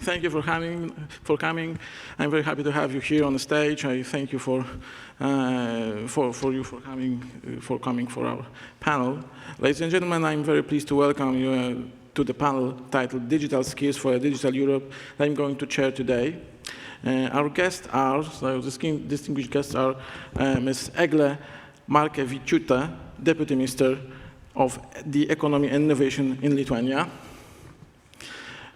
Thank you for coming. I'm very happy to have you here on the stage. I thank you for coming for our panel. Ladies and gentlemen, I'm very pleased to welcome you to the panel titled Digital Skills for a Digital Europe that I'm going to chair today. Our guests are, so distinguished guests are Ms. Eglė Markevičiūtė, Deputy Minister of the Economy and Innovation in Lithuania,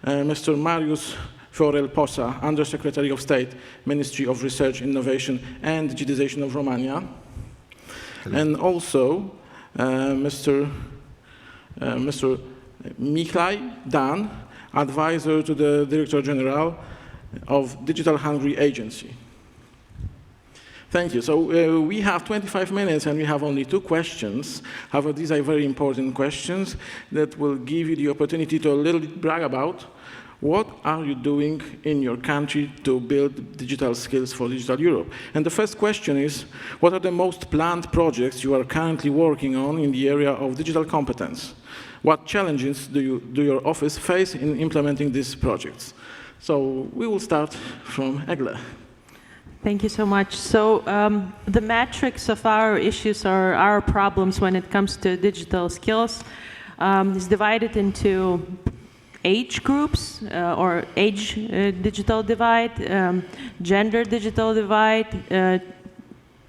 Mr. Marius Viorel, Poșa, Undersecretary of State, Ministry of Research, Innovation and Digitization of Romania. Hello. And also Mr. Mihály Dán, Advisor to the Director General of Digital Hungary Agency. Thank you. So we have 25 minutes and we have only 2 questions. However, these are very important questions that will give you the opportunity to a little bit brag about what are you doing in your country to build digital skills for Digital Europe. And the first question is, what are the most planned projects you are currently working on in the area of digital competence? What challenges do your office face in implementing these projects? So we will start from Eglė. Thank you so much. So the matrix of our issues or our problems when it comes to digital skills is divided into age groups or age digital divide, gender digital divide,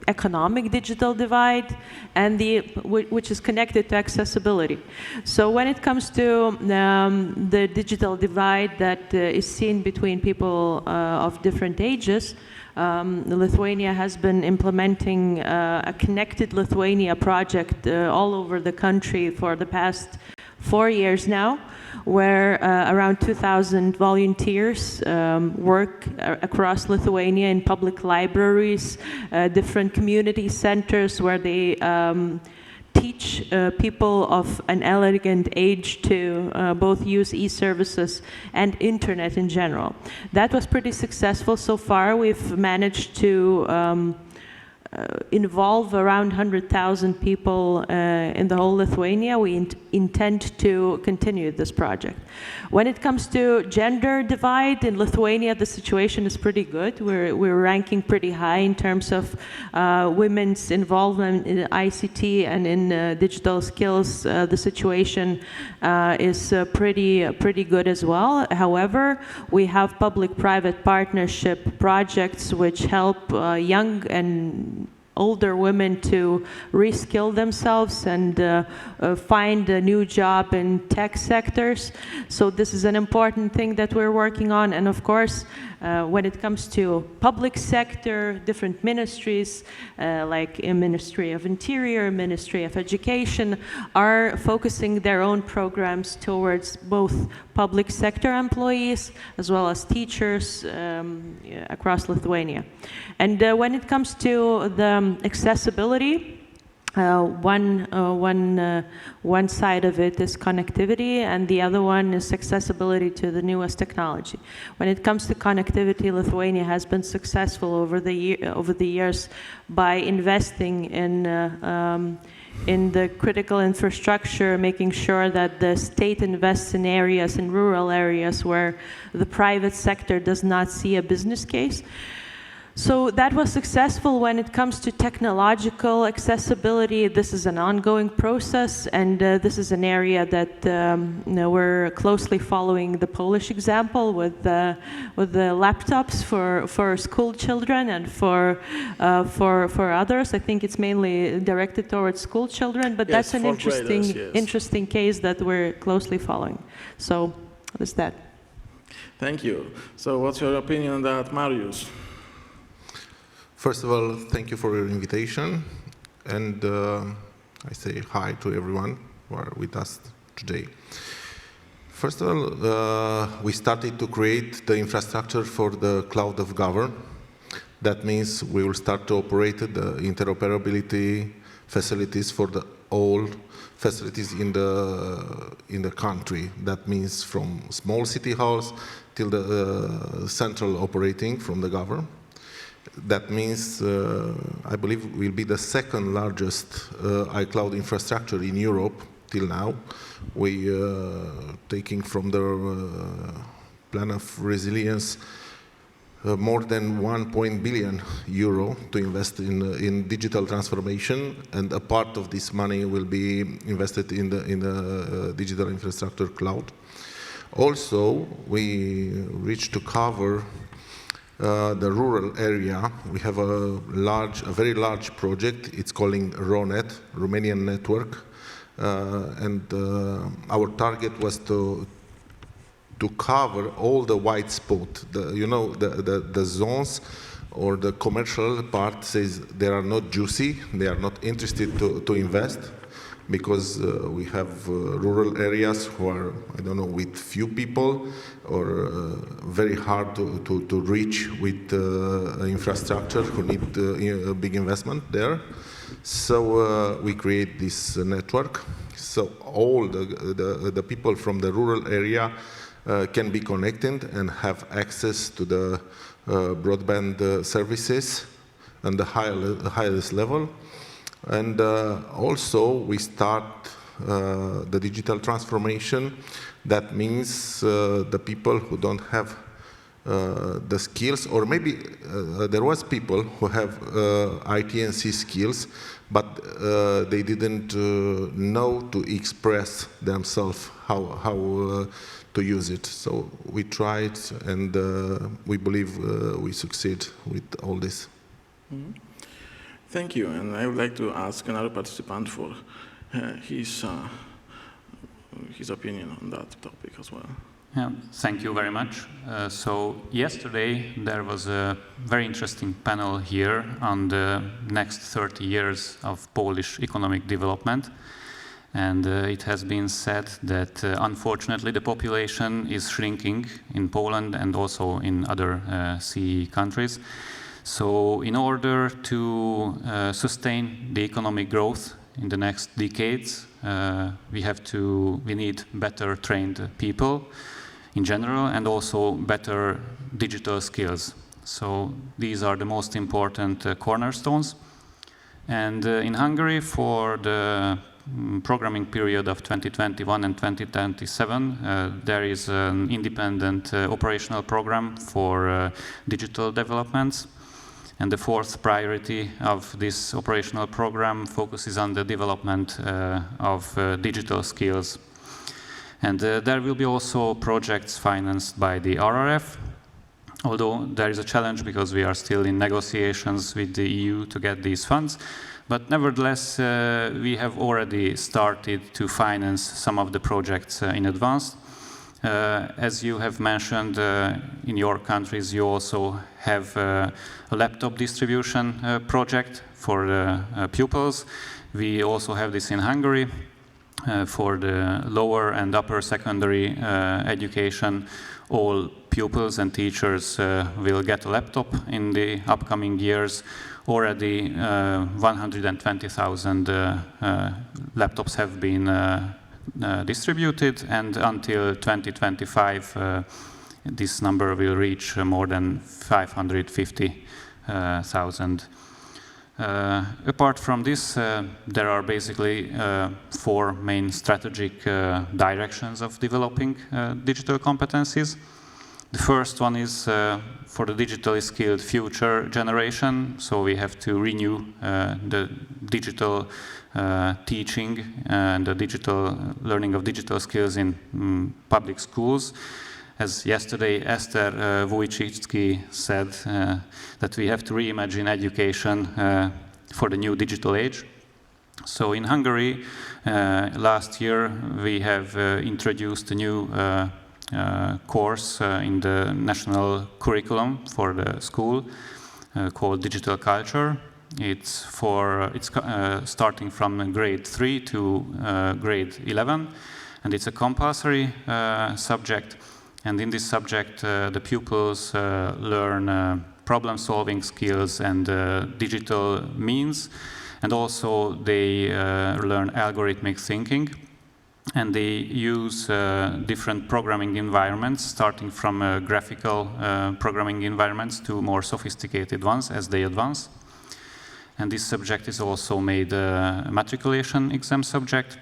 economic digital divide, and which is connected to accessibility. So when it comes to the digital divide that is seen between people of different ages, Lithuania has been implementing a Connected Lithuania project all over the country for the past 4 years now, where around 2,000 volunteers work across Lithuania in public libraries, different community centers where they teach people of an elegant age to both use e-services and internet in general. That was pretty successful so far. We've managed to involve around 100,000 people in the whole Lithuania. We intend to continue this project. When it comes to gender divide in Lithuania, the situation is pretty good. We're ranking pretty high in terms of women's involvement in ICT and in digital skills. The situation is pretty good as well. However, we have public-private partnership projects which help young and older women to reskill themselves and find a new job in tech sectors. So this is an important thing that we're working on. And of course, when it comes to public sector, different ministries, like a Ministry of Interior, Ministry of Education, are focusing their own programs towards both public sector employees as well as teachers across Lithuania. And when it comes to the accessibility, one side of it is connectivity, and the other one is accessibility to the newest technology. When it comes to connectivity, Lithuania has been successful over the years by investing in the critical infrastructure, making sure that the state invests in areas, in rural areas where the private sector does not see a business case. So that was successful. When it comes to technological accessibility, this is an ongoing process, and this is an area that we're closely following the Polish example with the laptops for school children and for others. I think it's mainly directed towards school children, but yes, that's an interesting case that we're closely following. So that's that. Thank you. So what's your opinion on that, Marius? First of all, thank you for your invitation, and I say hi to everyone who are with us today. First of all, we started to create the infrastructure for the cloud of government. That means we will start to operate the interoperability facilities for all facilities in the country. That means from small city halls till the central operating from the government. That means, I believe, we'll be the second largest iCloud infrastructure in Europe till now. We taking from the plan of resilience, more than 1 billion euro to invest in digital transformation, and a part of this money will be invested in the digital infrastructure cloud. Also, we reached to cover the rural area. We have a very large project. It's calling RONET, Romanian Network, and our target was to cover all the white spot. The zones or the commercial part says they are not juicy, they are not interested to invest, because we have rural areas who are, I don't know, with few people, or very hard to reach with infrastructure, who need a big investment there. So we create this network. So all the people from the rural area can be connected and have access to the broadband services and the highest level. And also we start the digital transformation. That means the people who don't have the skills, or maybe there was people who have IT and C skills, but they didn't know to express themselves how to use it. So we tried, and we believe we succeed with all this. Mm-hmm. Thank you, and I would like to ask another participant for his opinion on that topic as well. Yeah, thank you very much. So yesterday there was a very interesting panel here on the next 30 years of Polish economic development. And it has been said that unfortunately the population is shrinking in Poland and also in other CE countries. So in order to sustain the economic growth in the next decades, we need better trained people in general, and also better digital skills. So these are the most important cornerstones. And in Hungary, for the programming period of 2021 and 2027, there is an independent operational program for digital developments. And the fourth priority of this operational program focuses on the development of digital skills. And there will be also projects financed by the RRF, although there is a challenge because we are still in negotiations with the EU to get these funds. But nevertheless, we have already started to finance some of the projects in advance. As you have mentioned, in your countries, you also have a laptop distribution project for the pupils. We also have this in Hungary. For the lower and upper secondary education, all pupils and teachers will get a laptop in the upcoming years. Already 120,000 laptops have been distributed, and until 2025 this number will reach more than 550,000. Apart from this, there are basically four main strategic directions of developing digital competencies. The first one is for the digitally skilled future generation. So we have to renew the digital teaching and the digital learning of digital skills in public schools. As yesterday Eszter Wojcicki said, that we have to reimagine education for the new digital age. So in Hungary, last year, we have introduced a new course in the national curriculum for the school called Digital Culture. It's starting from grade 3 to grade 11, and it's a compulsory subject. And in this subject, the pupils learn problem-solving skills and digital means, and also they learn algorithmic thinking. And they use different programming environments, starting from graphical programming environments to more sophisticated ones as they advance. And this subject is also made a matriculation exam subject.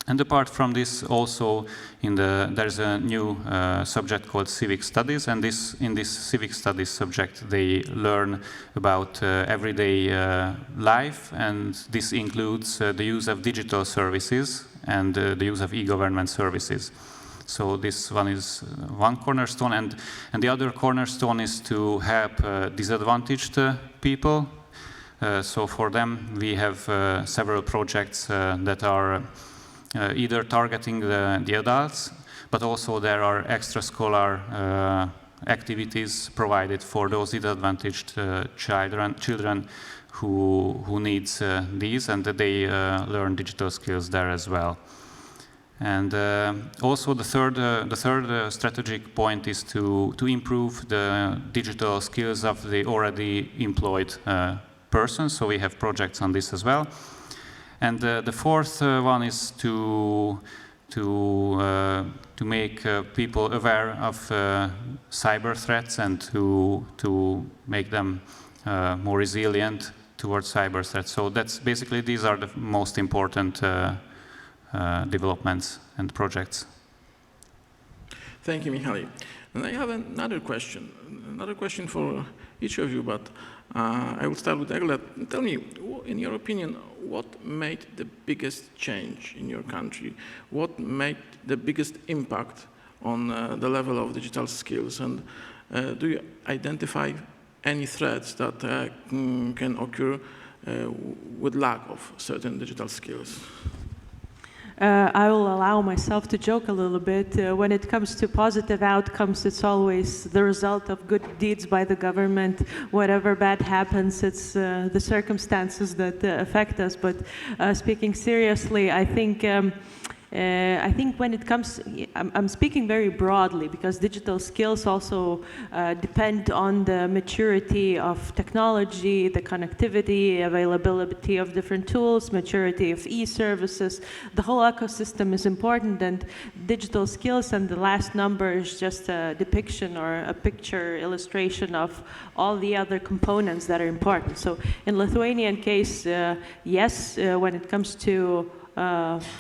And apart from this, also there's a new subject called civic studies, and in this civic studies subject they learn about everyday life, and this includes the use of digital services and the use of e-government services. So this one is one cornerstone, and the other cornerstone is to help disadvantaged people. So for them we have several projects that are either targeting the adults, but also there are extrascholar activities provided for those disadvantaged children who needs these, and they learn digital skills there as well. And also the third strategic point is to improve the digital skills of the already employed persons. So we have projects on this as well. And the fourth one is to make people aware of cyber threats and to make them more resilient towards cyber threats. So that's basically, these are the most important developments and projects. Thank you, Mihály. And I have another question for each of you, but I will start with Eglė. Tell me, in your opinion, what made the biggest change in your country? What made the biggest impact on the level of digital skills? And do you identify any threats that can occur with lack of certain digital skills? I will allow myself to joke a little bit. When it comes to positive outcomes, it's always the result of good deeds by the government. Whatever bad happens, it's the circumstances that affect us. But speaking seriously, I think when it comes, I'm speaking very broadly because digital skills also depend on the maturity of technology, the connectivity, availability of different tools, maturity of e-services. The whole ecosystem is important, and digital skills and the last number is just a depiction or a picture illustration of all the other components that are important. So in Lithuanian case, yes, when it comes to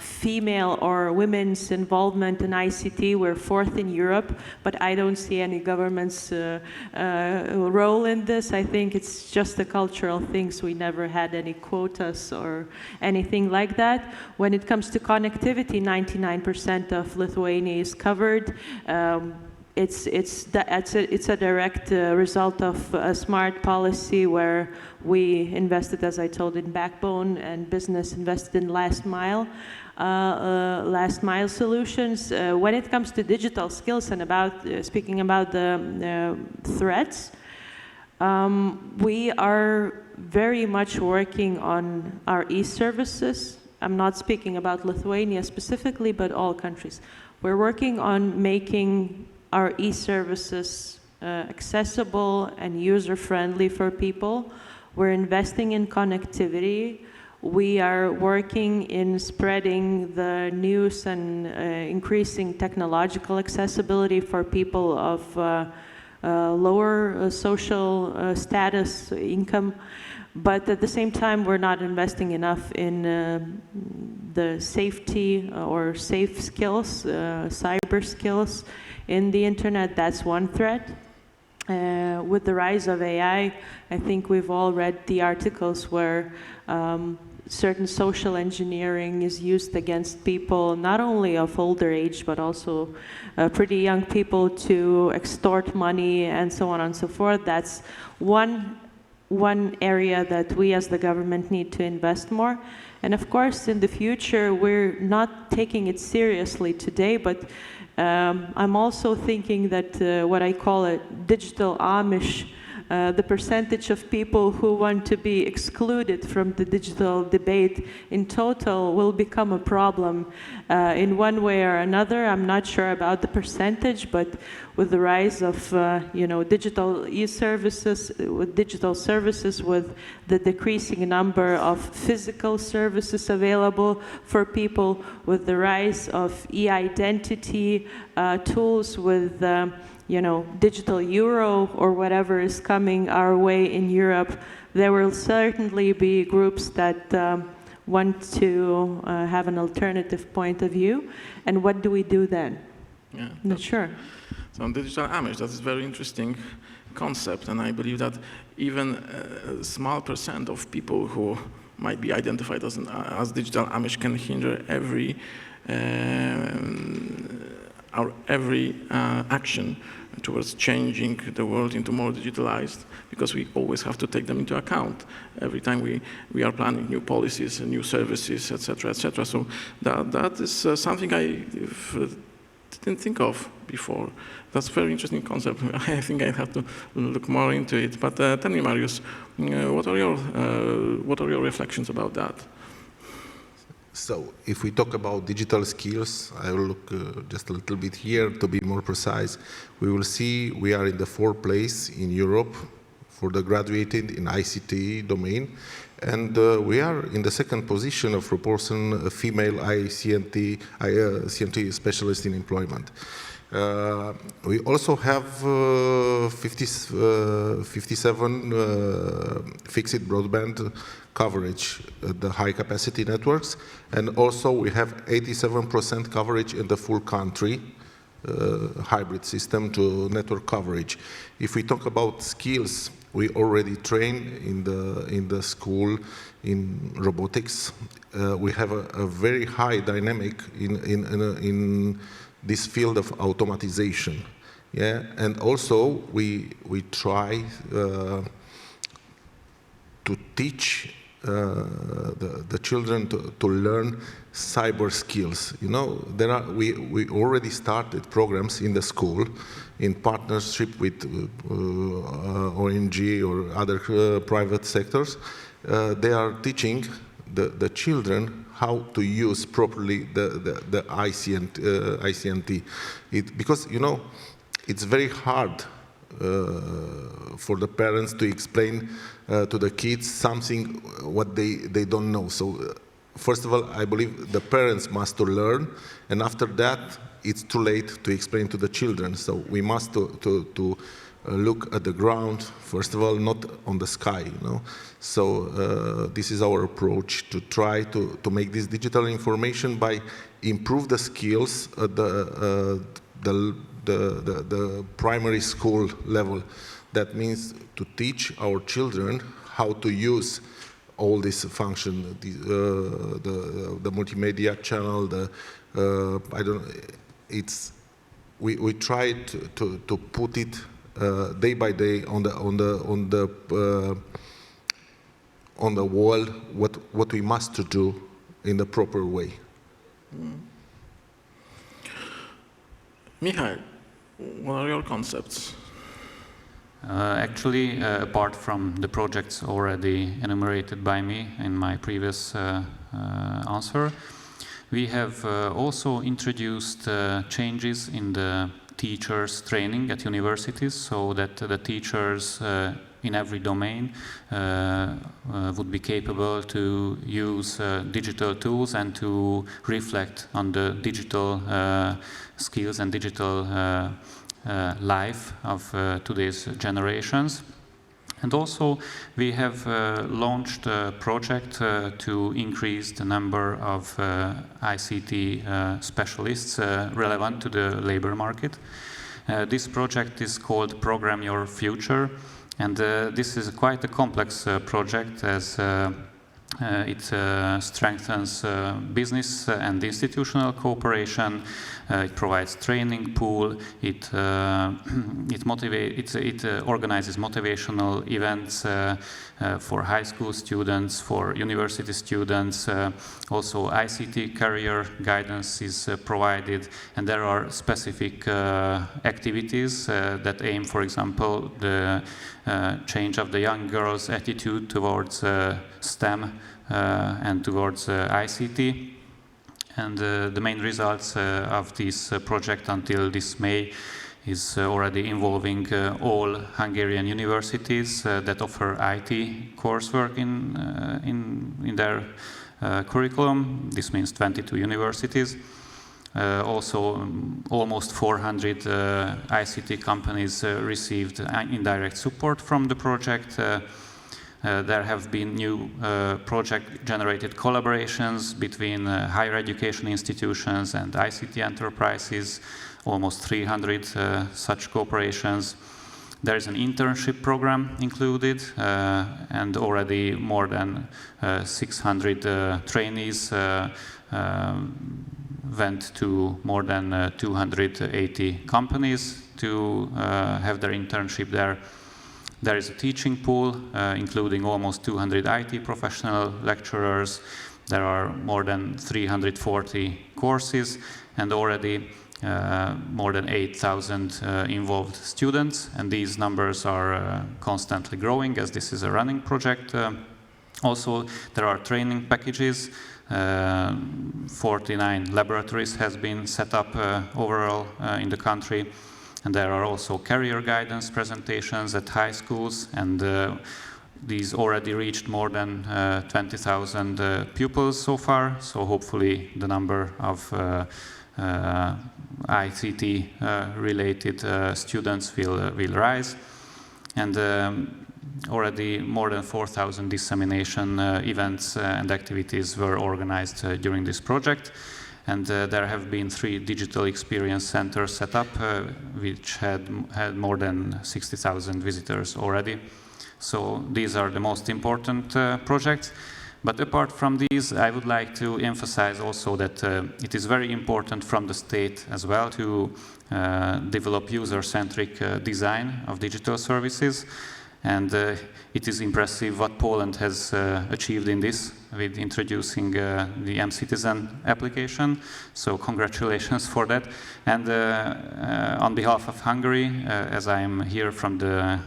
female or women's involvement in ICT, we're fourth in Europe, but I don't see any government's role in this. I think it's just a cultural thing, so we never had any quotas or anything like that. When it comes to connectivity, 99% of Lithuania is covered. It's a direct result of a smart policy where we invested, as I told, in backbone, and business invested in last mile solutions. When it comes to digital skills and speaking about the threats, we are very much working on our e-services. I'm not speaking about Lithuania specifically, but all countries. We're working on making our e-services accessible and user-friendly for people. We're investing in connectivity. We are working in spreading the news and increasing technological accessibility for people of lower social status, income. But at the same time, we're not investing enough in the safety or safe skills, cyber skills in the internet. That's one threat. With the rise of AI, I think we've all read the articles where certain social engineering is used against people, not only of older age, but also pretty young people, to extort money and so on and so forth. That's one area that we as the government need to invest more. And of course, in the future, we're not taking it seriously today, but I'm also thinking that what I call a digital Amish, the percentage of people who want to be excluded from the digital debate in total will become a problem in one way or another. I'm not sure about the percentage, but with the rise of digital e-services, with digital services, with the decreasing number of physical services available for people, with the rise of e-identity tools, with digital euro or whatever is coming our way in Europe, there will certainly be groups that want to have an alternative point of view. And what do we do then? Yeah, Not sure. so digital Amish, that is a very interesting concept, and I believe that even a small percent of people who might be identified as digital Amish can hinder every action towards changing the world into more digitalized, because we always have to take them into account every time we are planning new policies and new services, etc., etc. So that is something I didn't think of before. That's a very interesting concept. I think I have to look more into it. But tell me, Marius, what are your reflections about that? So if we talk about digital skills, I will look just a little bit here to be more precise. We will see we are in the 4th place in Europe for the graduated in ICT domain. And we are in the 2nd position of proportion female CNT specialist in employment. We also have 57 fixed broadband coverage, the high capacity networks, and also we have 87% coverage in the full country, hybrid system to network coverage. If we talk about skills, we already train in the school in robotics. We have a very high dynamic in this field of automatization. Yeah, and also we try to teach the children to learn cyber skills. You know, we already started programs in the school in partnership with ONG or other private sectors. They are teaching the children how to use properly the ICT. Because, you know, it's very hard for the parents to explain to the kids something what they don't know. So first of all, I believe the parents must learn, and after that, it's too late to explain to the children. So we must to look at the ground, first of all, not on the sky, you know. So this is our approach, to try to make this digital information by improve the skills at the primary school level. That means to teach our children how to use all this function, the multimedia channel, we try to put it day by day on the wall what we must do in the proper way. Mihály, what are your concepts? Actually, apart from the projects already enumerated by me in my previous answer, we have also introduced changes in the teachers' training at universities, so that the teachers in every domain would be capable to use digital tools and to reflect on the digital skills and digital life of today's generations. And also we have launched a project to increase the number of ICT specialists relevant to the labor market. This project is called Program Your Future, and this is quite a complex project, as it strengthens business and institutional cooperation. It provides training pool. It organizes motivational events for high school students, for university students. Also, ICT career guidance is provided, and there are specific activities that aim, for example, the change of the young girls' attitude towards STEM and towards ICT. And the main results of this project until this May is already involving all Hungarian universities that offer IT coursework in their curriculum. This means 22 universities. Also, almost 400 ICT companies received indirect support from the project. There have been new project-generated collaborations between higher education institutions and ICT enterprises, almost 300 such cooperations. There is an internship program included, and already more than 600 trainees went to more than 280 companies to have their internship there. There is a teaching pool, including almost 200 IT professional lecturers. There are more than 340 courses, and already more than 8,000 involved students, and these numbers are constantly growing as this is a running project. Also, there are training packages. 49 laboratories has been set up overall in the country, and there are also career guidance presentations at high schools, and these already reached more than 20,000 pupils so far, so hopefully the number of ICT-related students will rise. And already more than 4,000 dissemination events and activities were organized during this project. And there have been 3 digital experience centers set up, which had more than 60,000 visitors already. So these are the most important projects. But apart from these, I would like to emphasize also that it is very important from the state as well to develop user-centric design of digital services. And it is impressive what Poland has achieved in this with introducing the M-Citizen application. So congratulations for that. And on behalf of Hungary, as I am here from the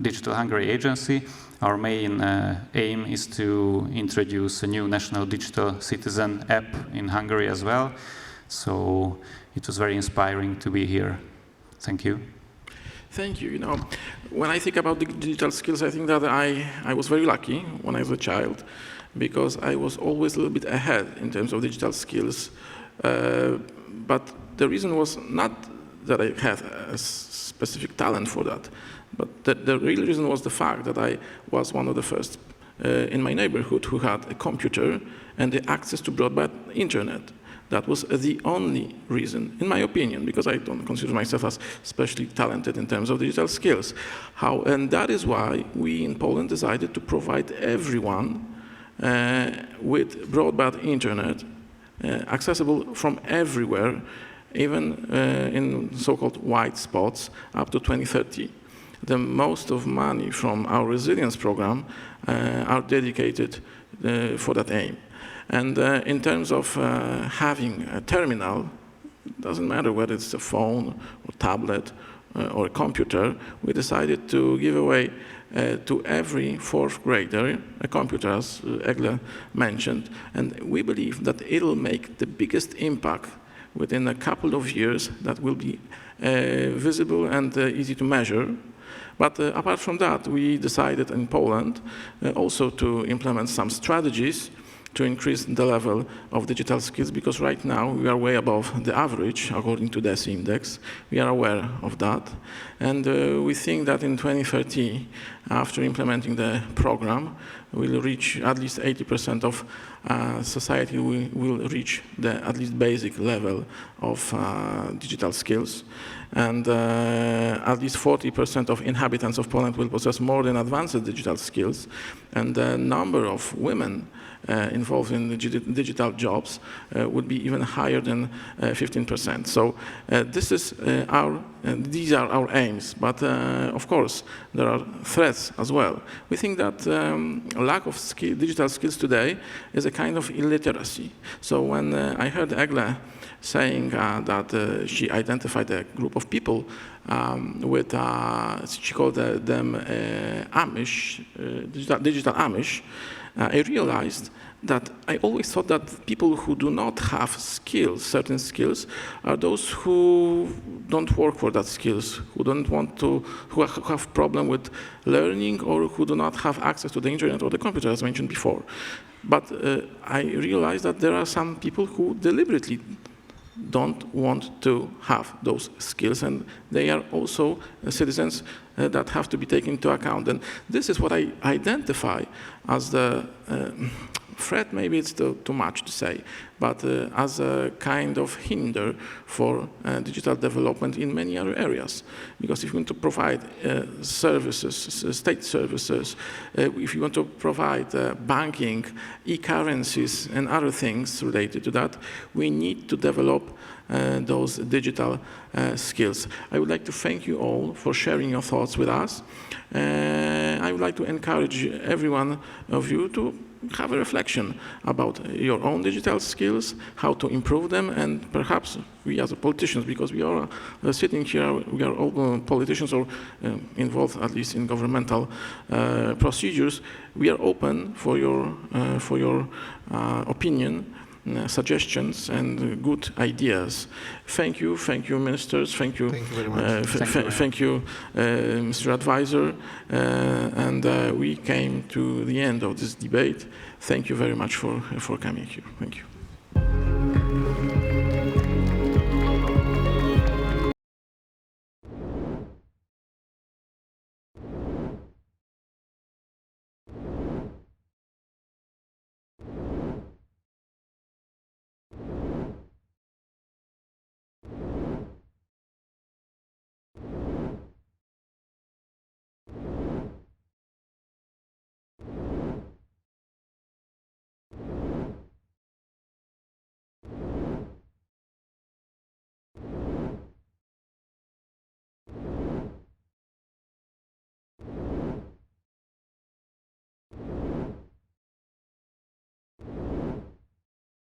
Digital Hungary Agency, our main aim is to introduce a new national digital citizen app in Hungary as well. So it was very inspiring to be here. Thank you. Thank you. You know, when I think about the digital skills, I think that I was very lucky when I was a child, because I was always a little bit ahead in terms of digital skills. But the reason was not that I had a specific talent for that, but the real reason was the fact that I was one of the first in my neighborhood who had a computer and the access to broadband internet. That was the only reason, in my opinion, because I don't consider myself as especially talented in terms of digital skills. And that is why we in Poland decided to provide everyone with broadband internet accessible from everywhere, even in so-called white spots, up to 2030. The most of money from our resilience program are dedicated for that aim. And in terms of having a terminal, it doesn't matter whether it's a phone or tablet or a computer, we decided to give away to every 4th grader a computer, as Eglė mentioned. And we believe that it'll make the biggest impact within a couple of years that will be visible and easy to measure. But apart from that, we decided in Poland also to implement some strategies to increase the level of digital skills, because right now we are way above the average according to the DESI index. We are aware of that. And we think that in 2030, after implementing the program, we'll reach at least 80% of society will reach the at least basic level of digital skills. And at least 40% of inhabitants of Poland will possess more than advanced digital skills. And the number of women involved in the digital jobs would be even higher than 15%. So this is these are our aims. But of course, there are threats as well. We think that lack of digital skills today is a kind of illiteracy. So when I heard Eglė saying that she identified a group of people with, she called them Amish, digital Amish, I realized that I always thought that people who do not have skills, certain skills, are those who don't work for that skills, who don't want to, who have problem with learning, or who do not have access to the internet or the computer, as mentioned before. But I realized that there are some people who deliberately don't want to have those skills, and they are also citizens that have to be taken into account. And this is what I identify as the threat, maybe it's too much to say, but as a kind of hinder for digital development in many other areas. Because if you want to provide services, state services, if you want to provide banking, e-currencies, and other things related to that, we need to develop those digital skills. I would like to thank you all for sharing your thoughts with us. I would like to encourage every one of you to have a reflection about your own digital skills, how to improve them, and perhaps we as politicians, because we are sitting here, we are all politicians or involved at least in governmental procedures, we are open for your opinion, suggestions and good ideas. Thank you, ministers. Thank you very much. Thank you, Mr. Advisor. And we came to the end of this debate. Thank you very much for coming here. Thank you.